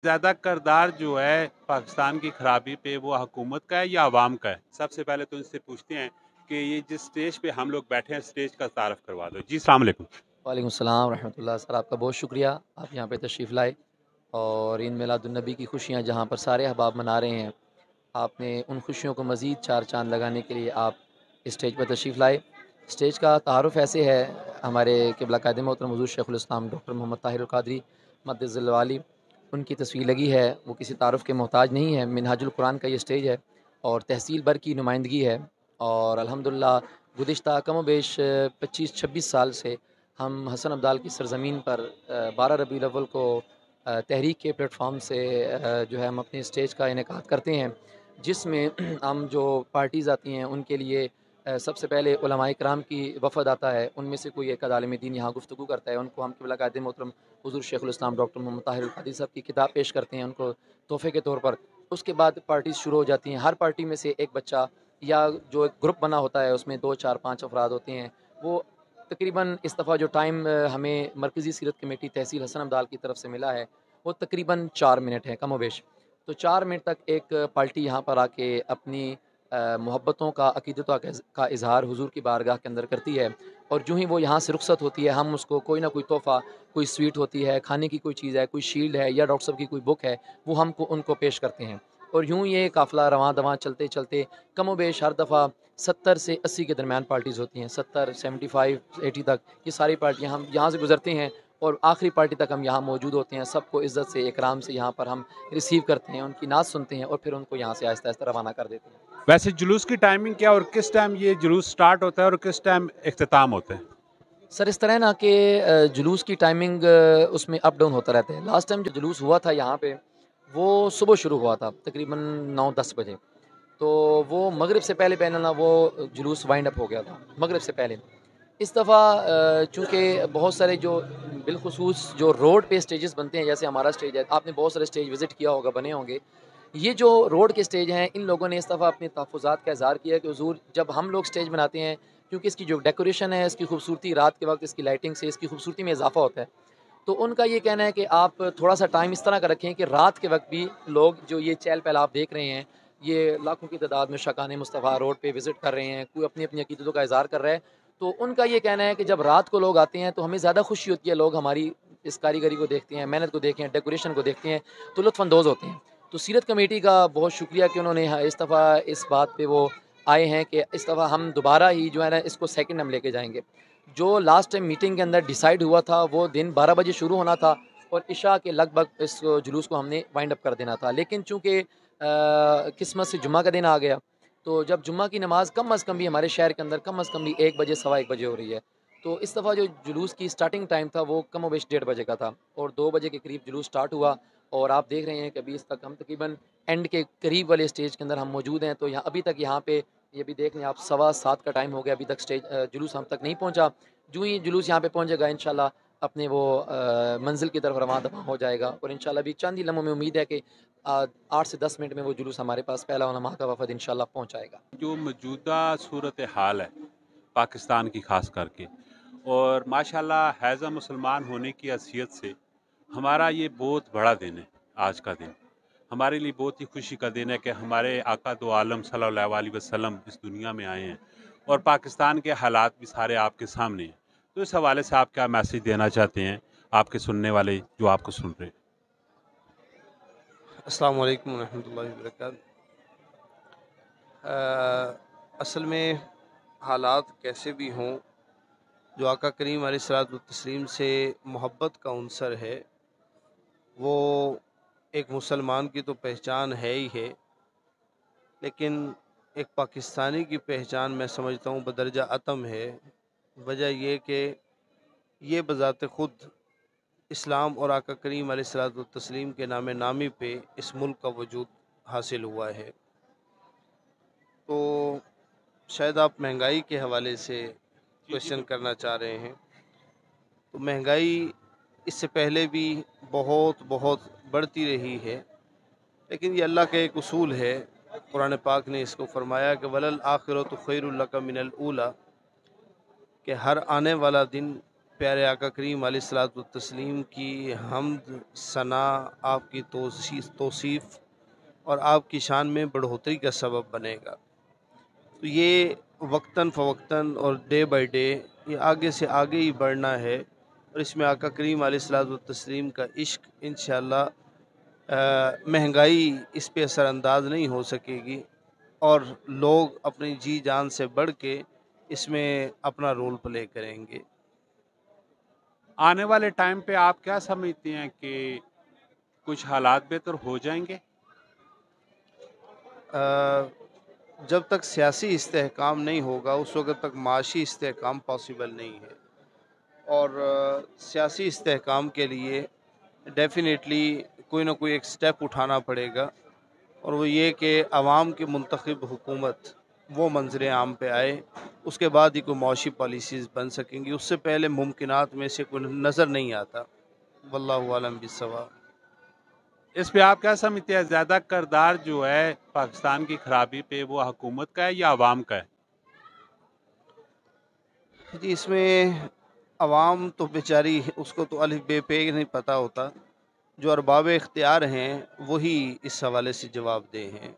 ज़्यादा किरदार जो है पाकिस्तान की खराबी पे वो हुकूमत का है या अवाम का है? सबसे पहले तो इनसे पूछते हैं कि ये जिस स्टेज पे हम लोग बैठे हैं स्टेज का तारफ़ करवा दो। जी, अस्सलाम वालेकुम। वालेकुम सलाम रहमतुल्लाह। सर आपका बहुत शुक्रिया, आप यहाँ पे तशरीफ़ लाए और ईद मिलादुन्नबी की खुशियाँ जहाँ पर सारे अहबाब मना रहे हैं, आपने उन खुशियों को मज़ीद चार चाँद लगाने के लिए आप इस स्टेज पर तशरीफ़ लाए। स्टेज का तारुफ़ ऐसे है, हमारे क़िबला कायद मोहतरम हुज़ूर शेख़ुल इस्लाम डॉक्टर मोहम्मद ताहिर अल क़ादरी मद्दज़िल वाली, उनकी तस्वीर लगी है, वो किसी तारुफ़ के मोहताज नहीं है। मिनहाजुल कुरान का ये स्टेज है और तहसील भर की नुमाइंदगी है और अल्हम्दुलिल्लाह गुज़िश्ता कम व बेश 25-26 साल से हम हसन अब्दाल की सरज़मीन पर 12 रबीउल अव्वल को तहरीक के प्लेटफॉर्म से जो है हम अपने स्टेज का इनेकाद करते हैं, जिसमें हम जो पार्टीज़ आती हैं उनके लिए सबसे पहले उलमाए किराम की वफ़द आता है, उनमें से कोई एक आलिम दीन यहाँ गुफ्तगू करता है, उनको हम क़िबला कायद मोहतरम हुज़ूर शेख़ुल इस्लाम डॉक्टर मोहम्मद ताहिर अल क़ादरी साहब की किताब पेश करते हैं उनको तोहफ़े के तौर पर। उसके बाद पार्टीज़ शुरू हो जाती हैं, हर पार्टी में से एक बच्चा या जो एक ग्रुप बना होता है उसमें 2, 4, 5 अफराद होते हैं, वो तकरीबन इस दफ़ा जो टाइम हमें मरकज़ी सीरत कमेटी तहसील हसन अब्दाल की तरफ से मिला है, वो तकरीबन 4 मिनट है कम व बेश। तो 4 मिनट तक एक पार्टी यहाँ पर आके अपनी मोहब्बतों का, अक़ीदतों का इज़हार हुज़ूर की बारगाह के अंदर करती है और यूँ ही वो यहाँ से रुख़सत होती है, हम उसको कोई ना कोई तोहफ़ा, कोई स्वीट होती है, खाने की कोई चीज़ है, कोई शील्ड है या डॉक्टर साहब की कोई बुक है, वो हमको उनको पेश करते हैं। और यूँ ये काफ़िला रवां-दवां चलते-चलते कम व बेश हर दफ़ा 70 से 80 के दरमियान पार्टीज़ होती हैं, 70, 75, 80 तक ये सारी पार्टियाँ हम यहाँ से गुज़रते हैं और आखिरी पार्टी तक हम यहाँ मौजूद होते हैं। सबको इज़्ज़त से, इकराम से यहाँ पर हम रिसीव करते हैं, उनकी नात सुनते हैं और फिर उनको यहाँ से आहिस्ता-आहिस्ता रवाना कर देते हैं। वैसे जुलूस की टाइमिंग क्या और किस टाइम ये जुलूस स्टार्ट होता है और किस टाइम इख्तिताम होता है? सर इस तरह ना कि जुलूस की टाइमिंग उसमें अप डाउन होता रहता है। लास्ट टाइम जो जुलूस हुआ था यहाँ पे, वो सुबह शुरू हुआ था तकरीबन 9-10 बजे। तो वो मगरिब से पहले ना वो जुलूस वाइंड अप हो गया था, मगरिब से पहले। इस दफ़ा चूँकि बहुत सारे जो बिलख़ुसूस जो रोड पे स्टेजेस बनते हैं, जैसे हमारा स्टेज है, आपने बहुत सारे स्टेज विज़िट किया होगा, बने होंगे। ये जो रोड के स्टेज हैं, इन लोगों ने इस दफ़ा अपने तहफ़्फ़ुज़ात का इज़हार किया है कि हुज़ूर जब हम लोग स्टेज बनाते हैं, क्योंकि इसकी जो डेकोरेशन है, इसकी खूबसूरती रात के वक़्त इसकी लाइटिंग से इसकी खूबसूरती में इज़ाफ़ा होता है। तो उनका ये कहना है कि आप थोड़ा-सा टाइम इस तरह का रखें कि रात के वक़्त भी लोग जो ये चहल-पहल आप देख रहे हैं, ये लाखों की तादाद में शाकान मुस्तफ़ा रोड पे विज़िट कर रहे हैं, कोई अपनी-अपनी अक़ीदतों का इज़हार कर रहा है। तो उनका ये कहना है कि जब रात को लोग आते हैं, तो हमें ज़्यादा खुशी होती है, लोग हमारी इस कारीगरी को देखते हैं, मेहनत को देखते हैं, डेकोरेशन को देखते हैं, तो लुत्फ़-अंदोज़ होते हैं। तो सीरत कमेटी का बहुत शुक्रिया कि उन्होंने इस दफ़ा इस बात पे वो आए हैं कि इस दफ़ा हम दोबारा ही जो है ना इसको सेकंड हम लेके जाएँगे। जो लास्ट टाइम मीटिंग के अंदर डिसाइड हुआ था, वो दिन 12 बजे शुरू होना था और इशा के लगभग इस जुलूस को हमने वाइंड अप कर देना था। लेकिन चूँकि किस्मत से जुम्मा का दिन आ गया, तो जब जुम्मा की नमाज़ कम अज़ कम भी हमारे शहर के अंदर कम अज़ कम भी 1 बजे, सवा 1 बजे हो रही है। तो इस दफ़ा जो जुलूस की स्टार्टिंग टाइम था, वो कम व बेश 1:30 बजे का था और 2 बजे के करीब जुलूस स्टार्ट हुआ और आप देख रहे हैं कि अभी इस तक हम तकरीबन एंड के करीब वाले स्टेज के अंदर हम मौजूद हैं। तो यहाँ अभी तक यहाँ पे ये भी देख लें आप, सवा 7 का टाइम हो गया, अभी तक जुलूस हम तक नहीं पहुँचा। जूँ ही जुलूस यहाँ पे पहुँचेगा इंशाल्लाह अपने वो मंज़िल की तरफ रवां-दवां हो जाएगा और इंशाल्लाह अभी चंद ही लम्हों में उम्मीद है कि 8 से 10 मिनट में वो जुलूस हमारे पास पहला उलमा का वफ़द इंशाल्लाह पहुँच आएगा। जो मौजूदा सूरत हाल है पाकिस्तान की ख़ास करके और माशाल्लाह हैज़ अ मुसलमान होने की हैसियत से हमारा ये बहुत बड़ा दिन है आज का दिन। हमारे लिए बहुत ही खुशी का दिन है कि हमारे आका दो आलम सल्लल्लाहु अलैहि वसल्लम इस दुनिया में आए हैं और पाकिस्तान के हालात भी सारे आपके सामने हैं। तो इस हवाले से आप क्या मैसेज देना चाहते हैं आपके सुनने वाले जो आपको सुन रहे हैं? अस्सलाम वालेकुम रहमतुल्लाहि व बरकातहू। असल में हालात कैसे भी हों, जो आका करीम अलैहिस्सलातु तस्लीम से मोहब्बत का उनसर है, वो एक मुसलमान की तो पहचान है ही है, लेकिन एक पाकिस्तानी की पहचान मैं समझता हूँ बदरजा अतम है। वजह ये कि ये बज़ात ख़ुद इस्लाम और आका करीम अलैहिस्सलातु तस्लीम के नाम नामी पे इस मुल्क का वजूद हासिल हुआ है। तो शायद आप महंगाई के हवाले से जी जी क्वेश्चन बिल्कुल। करना चाह रहे हैं। तो महंगाई इससे पहले भी बहुत बहुत बढ़ती रही है, लेकिन ये अल्लाह का एक उसूल है। कुरान पाक ने इसको फरमाया कि वलल आखिरतु खैरुल लका मिनल ऊला, कि हर आने वाला दिन प्यारे आका करीम अलैहिस्सलातु तस्लीम की हम्द सना, आपकी तौसीफ़ और आपकी शान में बढ़ोतरी का सबब बनेगा। तो ये वक्तन फ़वक्तन और डे बाय डे ये आगे से आगे ही बढ़ना है, और इसमें आका करीम अलैहिस्सलातु तस्लीम का इश्क इंशाअल्लाह महंगाई इस पे असरअंदाज नहीं हो सकेगी, और लोग अपनी जी जान से बढ़ के इसमें अपना रोल प्ले करेंगे। आने वाले टाइम पे आप क्या समझते हैं कि कुछ हालात बेहतर हो जाएंगे? जब तक सियासी इस्तेहकाम नहीं होगा उस वक़्त तक माशी इस्तेहकाम पॉसिबल नहीं है, और सियासी इस्तेहकाम के लिए डेफ़िनेटली कोई ना कोई एक स्टेप उठाना पड़ेगा, और वो ये कि आवाम की मुंतखब हुकूमत वो मंज़र आम पे आए, उसके बाद ही कोई मुआशी पॉलिसीज़ बन सकेंगी। उससे पहले मुमकिनात में से कोई नज़र नहीं आता। वल्लाहु आलम बिस्सवाब। इस पे आप क्या समझते हैं, ज़्यादा किरदार जो है पाकिस्तान की खराबी पे वो हुकूमत का है या अवाम का है? जी, इसमें आवाम तो बेचारी, उसको तो अलिफ बे पे नहीं पता होता। जो अरबाब इख्तियार हैं वही इस हवाले से जवाबदेह हैं।